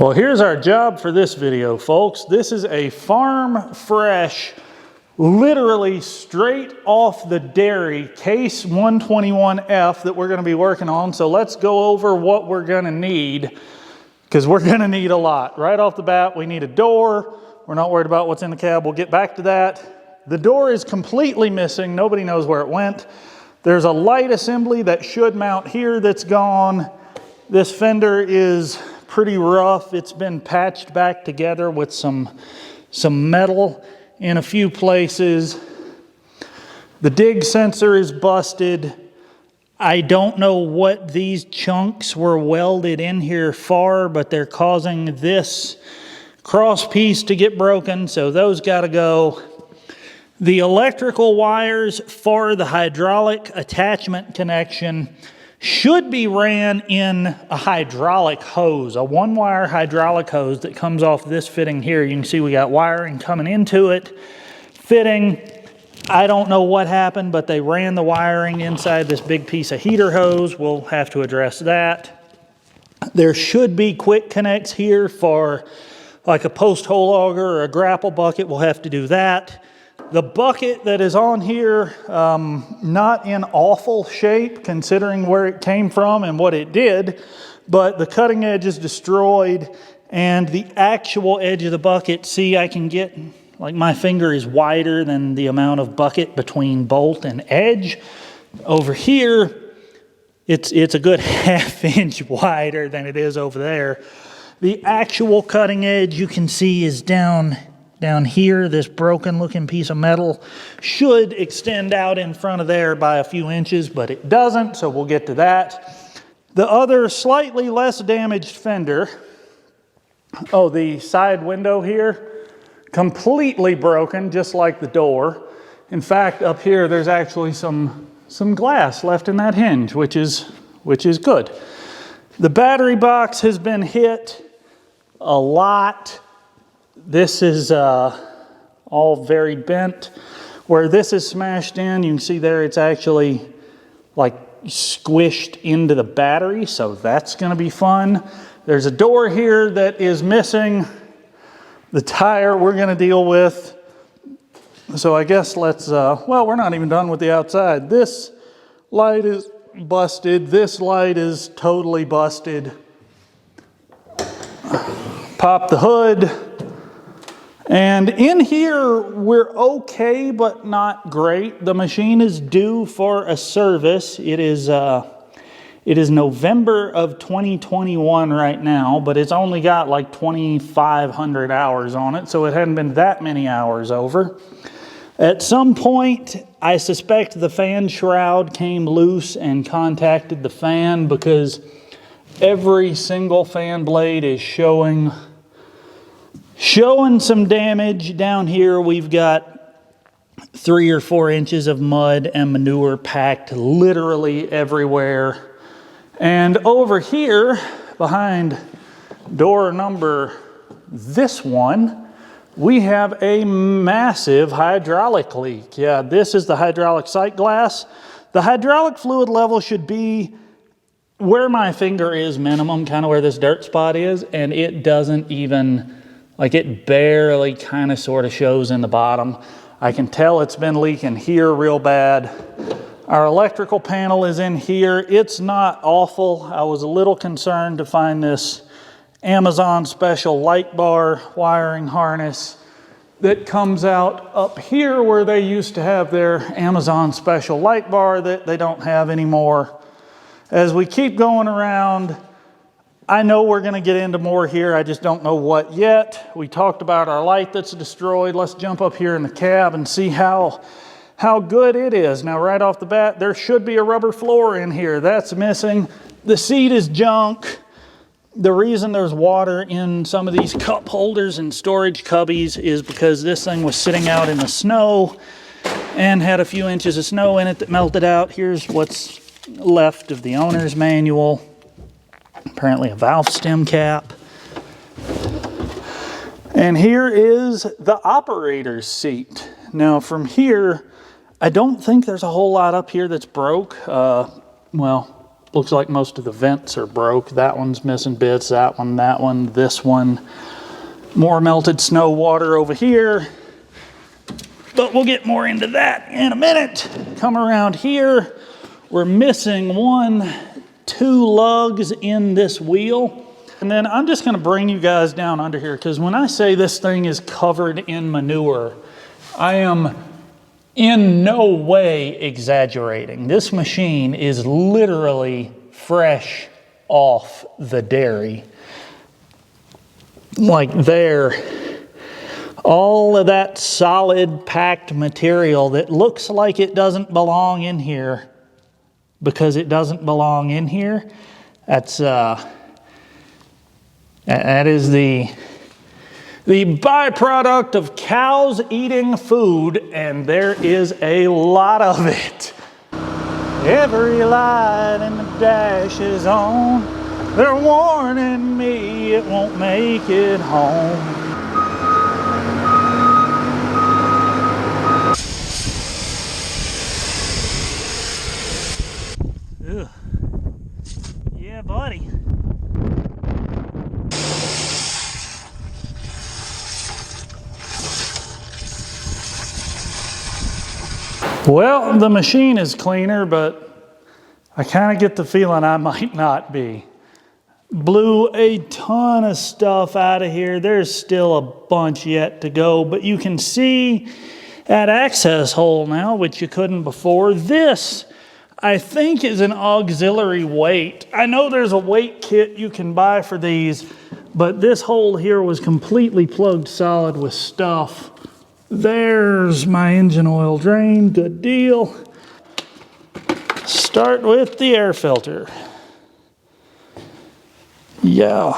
Well, here's our job for this video, folks. This is a farm fresh, literally straight off the dairy case 121F that we're going to be working on. So let's go over what we're going to need, because we're going to need a lot. Right off the bat, we need a door. We're not worried about what's in the cab. We'll get back to that. The door is completely missing. Nobody knows where it went. There's a light assembly that should mount here that's gone. This fender is pretty rough. It's been patched back together with some metal in a few places. The dig sensor is busted. I don't know what these chunks were welded in here for, but they're causing this cross piece to get broken, so those got to go. The electrical wires for the hydraulic attachment connection should be ran in a hydraulic hose, a one-wire hydraulic hose that comes off this fitting here. You can see we got wiring coming into it, fitting. I don't know what happened, but they ran the wiring inside this big piece of heater hose. We'll have to address that. There should be quick connects here for like a post hole auger or a grapple bucket. We'll have to do that. The bucket that is on here, not in awful shape considering where it came from and what it did, but the cutting edge is destroyed, and the actual edge of the bucket, see, I can get, like, my finger is wider than the amount of bucket between bolt and edge. Over here, it's a good ½ inch wider than it is over there. The actual cutting edge, you can see, is down here. This broken looking piece of metal should extend out in front of there by a few inches, but it doesn't, so we'll get to that. The other slightly less damaged fender, the side window here, completely broken, just like the door. In fact, up here there's actually some glass left in that hinge, which is good. The battery box has been hit a lot. This is all very bent. Where this is smashed in, you can see there it's actually like squished into the battery, so that's going to be fun. There's a door here that is missing. The tire we're going to deal with. So I guess let's, well, we're not even done with the outside. This light is busted. This light is totally busted. Pop the hood. And in here, we're okay, but not great. The machine is due for a service. It is November of 2021 right now, but it's only got like 2,500 hours on it, so it hadn't been that many hours over. At some point, I suspect the fan shroud came loose and contacted the fan, because every single fan blade is showing some damage. Down here we've got 3 or 4 inches of mud and manure packed literally everywhere. And over here behind door number this one, we have a massive hydraulic leak. Yeah, this is the hydraulic sight glass. The hydraulic fluid level should be where my finger is minimum, kind of where this dirt spot is, and it doesn't even, like, it barely kind of sort of shows in the bottom. I can tell it's been leaking here real bad. Our electrical panel is in here. It's not awful. I was a little concerned to find this Amazon special light bar wiring harness that comes out up here where they used to have their Amazon special light bar that they don't have anymore. As we keep going around, I know we're going to get into more here. I just don't know what yet. We talked about our light that's destroyed. Let's jump up here in the cab and see how good it is. Now, right off the bat, there should be a rubber floor in here. That's missing. The seat is junk. The reason there's water in some of these cup holders and storage cubbies is because this thing was sitting out in the snow and had a few inches of snow in it that melted out. Here's what's left of the owner's manual. Apparently a valve stem cap. And here is the operator's seat. Now from here, I don't think there's a whole lot up here that's broke. Well, Looks like most of the vents are broke. That one's missing bits, that one, this one. More melted snow water over here. But we'll get more into that in a minute. Come around here. We're missing 2 lugs in this wheel. And then I'm just gonna bring you guys down under here, because when I say this thing is covered in manure, I am in no way exaggerating. This machine is literally fresh off the dairy. Like there, all of that solid packed material that looks like it doesn't belong in here because it doesn't belong in here, that is the byproduct of cows eating food, and there is a lot of it. Every light in the dash is on. They're warning me it won't make it home. Ugh. Yeah, buddy. Well, the machine is cleaner, but I kind of get the feeling I might not be. Blew a ton of stuff out of here. There's still a bunch yet to go, but you can see that access hole now, which you couldn't before. This, I think, is an auxiliary weight. I know there's a weight kit you can buy for these, but this hole here was completely plugged solid with stuff. There's my engine oil drain, good deal. Start with the air filter. Yeah.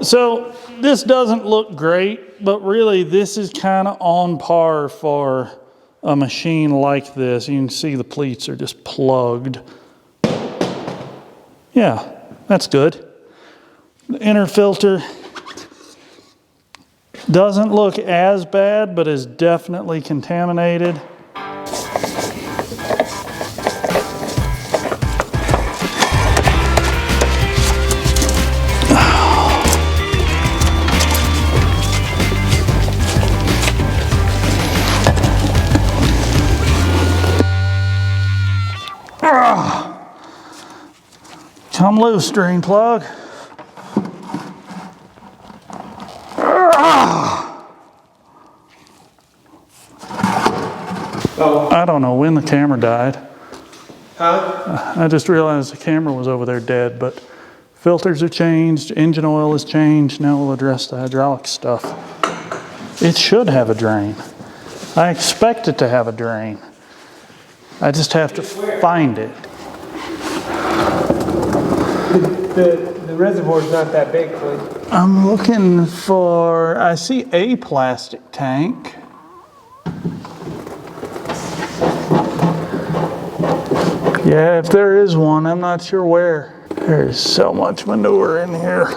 So this doesn't look great, but really this is kind of on par for a machine like this. You can see the pleats are just plugged. Yeah, that's good. The inner filter doesn't look as bad, but is definitely contaminated. Come loose, drain plug. I don't know when the camera died. Huh? I just realized the camera was over there dead, but filters are changed, engine oil is changed. Now we'll address the hydraulic stuff. It should have a drain. I expect it to have a drain. I just have to find it. The reservoir's not that big, please. I'm looking for, I see a plastic tank. Yeah, if there is one, I'm not sure where. There's so much manure in here. You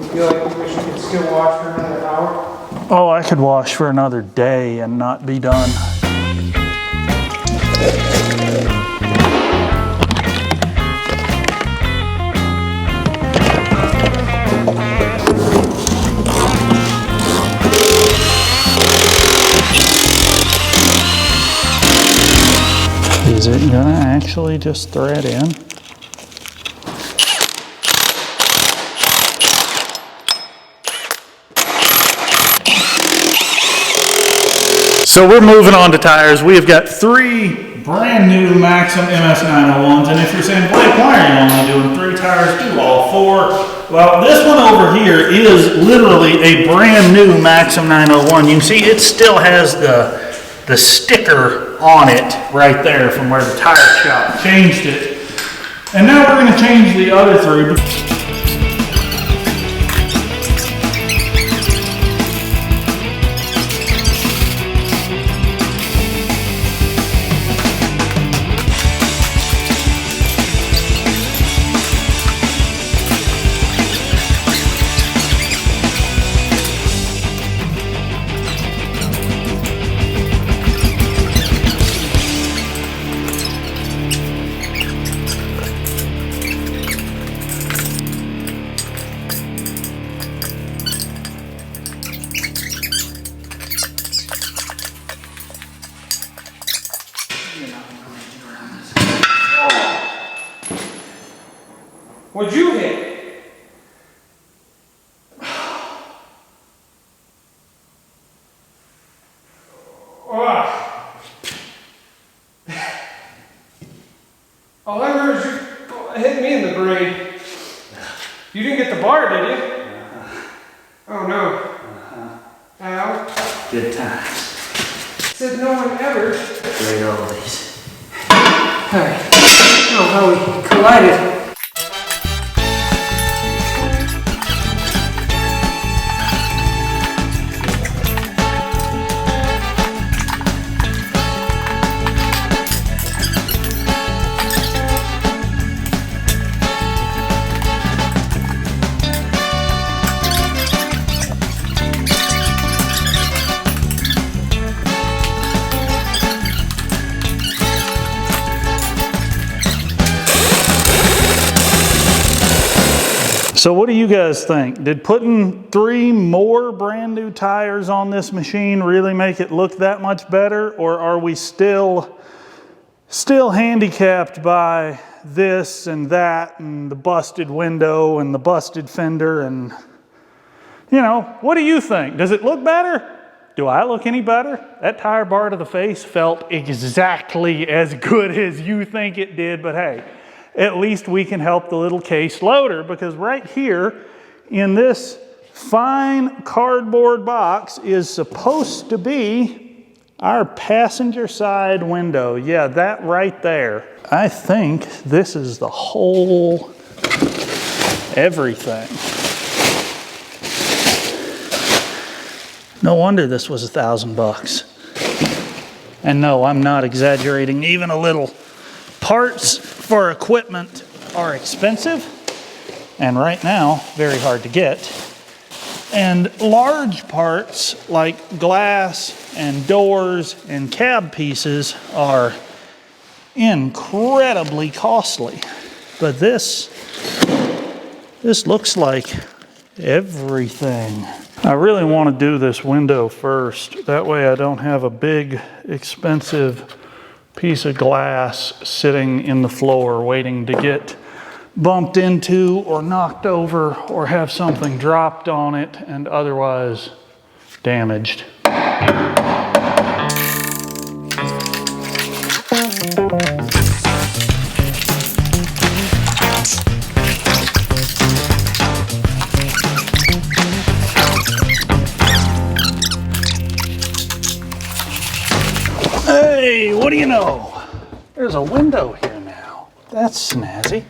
feel like you wish you could still wash for another hour? Oh, I could wash for another day and not be done. Is it gonna actually just thread in? So we're moving on to tires. We have got 3 brand new Maxxum MS901s, and if you're saying, Blake, why are you only doing 3 tires? Do all 4. Well, this one over here is literally a brand new Maxxum 901. You can see it still has the sticker on it right there from where the tire shop changed it. And now we're going to change the other 3. What'd you hit? All I heard is you hit me in the brain. You didn't get the bar, did you? Oh no. Ow. Good times. Said no one ever. Great oldies. Alright. Oh, how we collided. So what do you guys think? Did putting 3 more brand new tires on this machine really make it look that much better? Or are we still handicapped by this and that and the busted window and the busted fender? And, you know, what do you think? Does it look better? Do I look any better? That tire bar to the face felt exactly as good as you think it did, but hey, at least we can help the little case loader, because right here in this fine cardboard box is supposed to be our passenger side window. Yeah, that right there. I think this is the whole everything. No wonder this was $1,000. And no, I'm not exaggerating even a little. Parts for equipment are expensive, and right now, very hard to get. And large parts like glass and doors and cab pieces are incredibly costly. But this looks like everything. I really want to do this window first. That way I don't have a big, expensive piece of glass sitting in the floor waiting to get bumped into or knocked over or have something dropped on it and otherwise damaged. Hey, what do you know? There's a window here now. That's snazzy.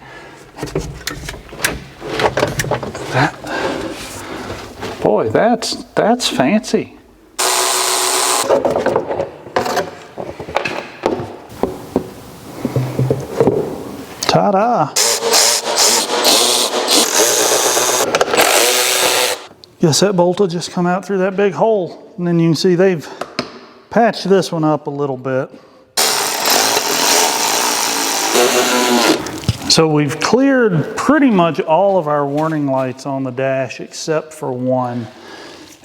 Boy, that's fancy. Ta-da! Guess that bolt will just come out through that big hole, and then you can see they've patch this one up a little bit. So we've cleared pretty much all of our warning lights on the dash except for one.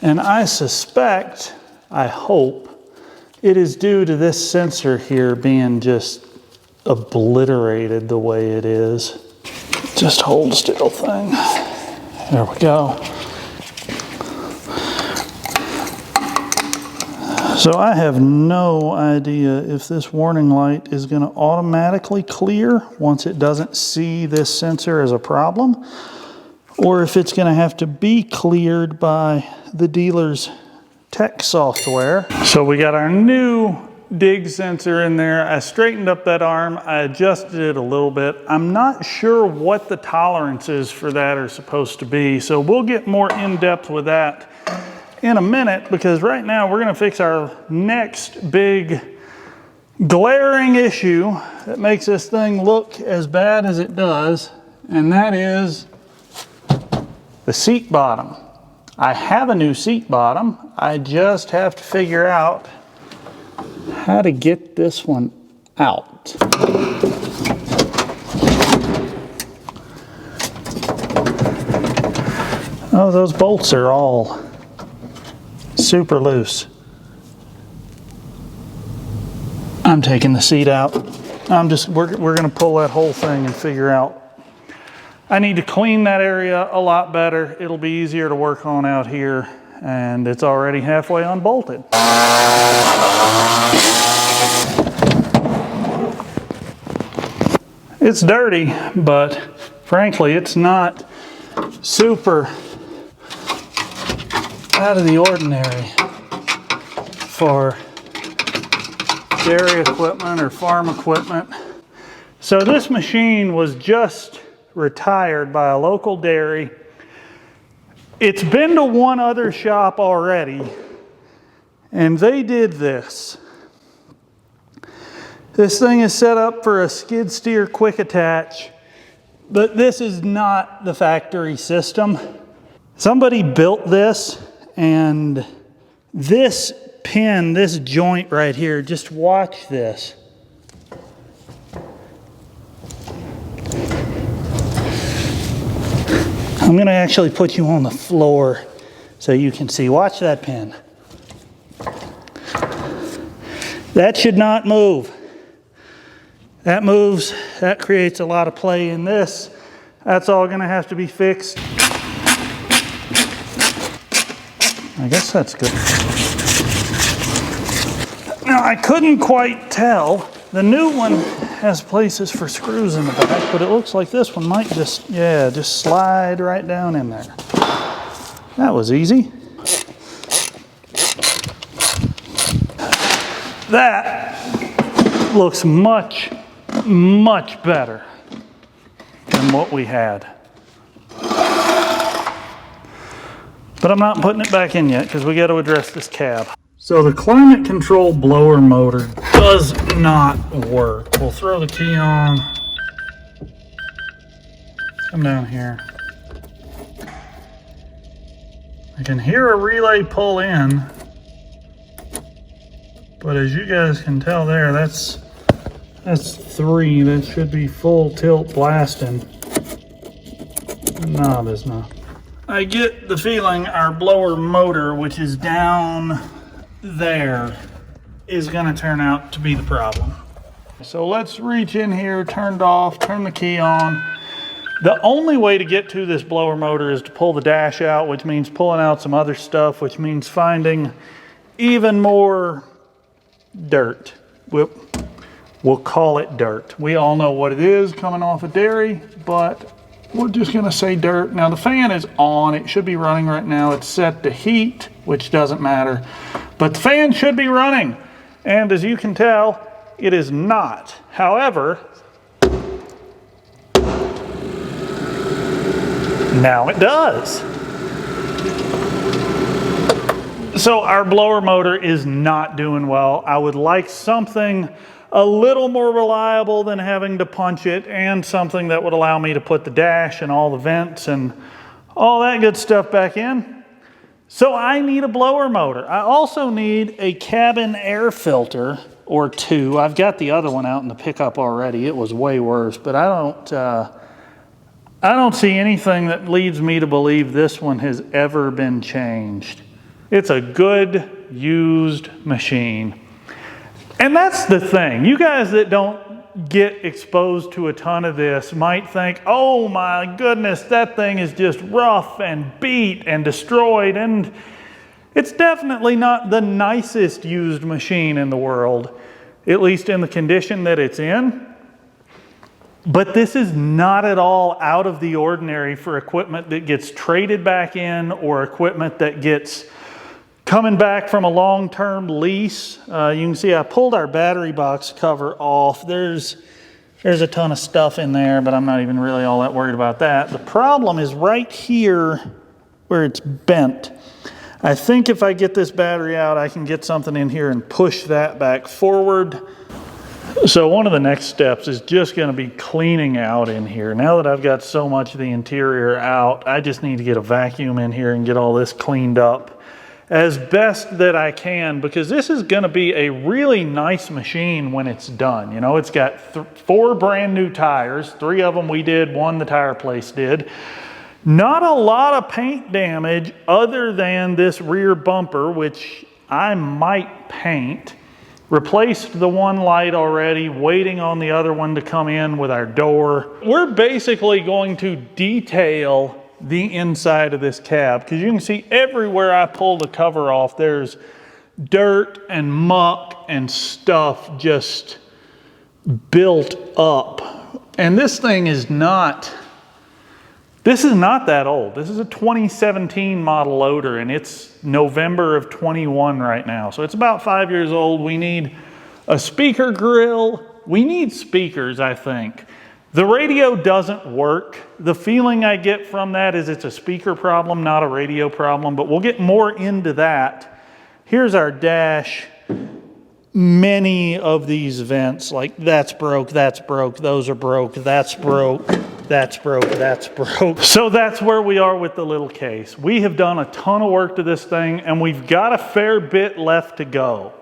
And I suspect, I hope, it is due to this sensor here being just obliterated the way it is. Just hold still thing. There we go. So I have no idea if this warning light is going to automatically clear once it doesn't see this sensor as a problem, or if it's going to have to be cleared by the dealer's tech software. So we got our new dig sensor in there. I straightened up that arm. I adjusted it a little bit. I'm not sure what the tolerances for that are supposed to be, so we'll get more in depth with that in a minute, because right now we're going to fix our next big glaring issue that makes this thing look as bad as it does, and that is the seat bottom. I have a new seat bottom. I just have to figure out how to get this one out. Oh, those bolts are all super loose. I'm taking the seat out. We're gonna pull that whole thing and figure out. I need to clean that area a lot better. It'll be easier to work on out here, and it's already halfway unbolted. It's dirty, but frankly, it's not super out of the ordinary for dairy equipment or farm equipment. So this machine was just retired by a local dairy. It's been to one other shop already, and they did this. This thing is set up for a skid steer quick attach, but this is not the factory system. Somebody built this, and this pin, this joint right here, just watch this. I'm gonna actually put you on the floor so you can see. Watch that pin. That should not move. That moves, that creates a lot of play in this. That's all gonna have to be fixed. I guess that's good. Now I couldn't quite tell. The new one has places for screws in the back, but it looks like this one might just slide right down in there. That was easy. That looks much better than what we had. But I'm not putting it back in yet because we got to address this cab. So the climate control blower motor does not work. We'll throw the key on. Come down here. I can hear a relay pull in, but as you guys can tell there, that's 3. That should be full tilt blasting. The knob is not. I get the feeling our blower motor, which is down there, is going to turn out to be the problem. So let's reach in here, turn it off, turn the key on. The only way to get to this blower motor is to pull the dash out, which means pulling out some other stuff, which means finding even more dirt. We'll call it dirt. We all know what it is coming off a dairy, but we're just gonna say dirt. Now the fan is on, it should be running right now. It's set to heat, which doesn't matter, but the fan should be running. And as you can tell, it is not. However, now it does. So our blower motor is not doing well. I would like something a little more reliable than having to punch it, and something that would allow me to put the dash and all the vents and all that good stuff back in. So I need a blower motor. I also need a cabin air filter or 2. I've got the other one out in the pickup already. It was way worse, but I don't see anything that leads me to believe this one has ever been changed. It's a good used machine. And that's the thing. You guys that don't get exposed to a ton of this might think, oh my goodness, that thing is just rough and beat and destroyed. And it's definitely not the nicest used machine in the world, at least in the condition that it's in. But this is not at all out of the ordinary for equipment that gets traded back in, or equipment that gets coming back from a long-term lease. You can see I pulled our battery box cover off. There's a ton of stuff in there, but I'm not even really all that worried about that. The problem is right here where it's bent. I think if I get this battery out, I can get something in here and push that back forward. So one of the next steps is just going to be cleaning out in here. Now that I've got so much of the interior out, I just need to get a vacuum in here and get all this cleaned up as best that I can, because this is going to be a really nice machine when it's done. You know, it's got 4 brand new tires. 3 of them we did, 1 the tire place did. Not a lot of paint damage other than this rear bumper, which I might paint. Replaced the one light already, waiting on the other one to come in with our door. We're basically going to detail the inside of this cab, because you can see everywhere I pull the cover off, there's dirt and muck and stuff just built up. And this thing is not, this is not that old. This is a 2017 model loader, and it's November of 21 right now. So it's about 5 years old. We need a speaker grill. We need speakers, I think. The radio doesn't work. The feeling I get from that is it's a speaker problem, not a radio problem, but we'll get more into that. Here's our dash. Many of these vents, like that's broke, those are broke, that's broke, that's broke, that's broke. So that's where we are with the little case. We have done a ton of work to this thing, and we've got a fair bit left to go.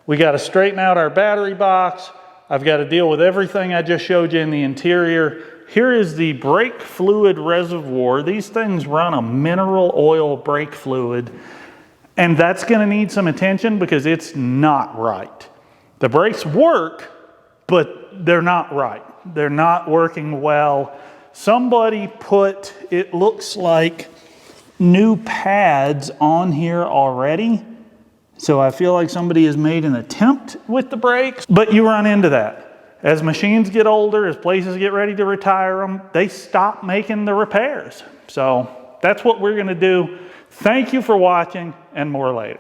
We got to straighten out our battery box. I've got to deal with everything I just showed you in the interior. Here is the brake fluid reservoir. These things run a mineral oil brake fluid. And that's going to need some attention because it's not right. The brakes work, but they're not right. They're not working well. Somebody put, it looks like, new pads on here already. So I feel like somebody has made an attempt with the brakes, but you run into that. As machines get older, as places get ready to retire them, they stop making the repairs. So that's what we're going to do. Thank you for watching, and more later.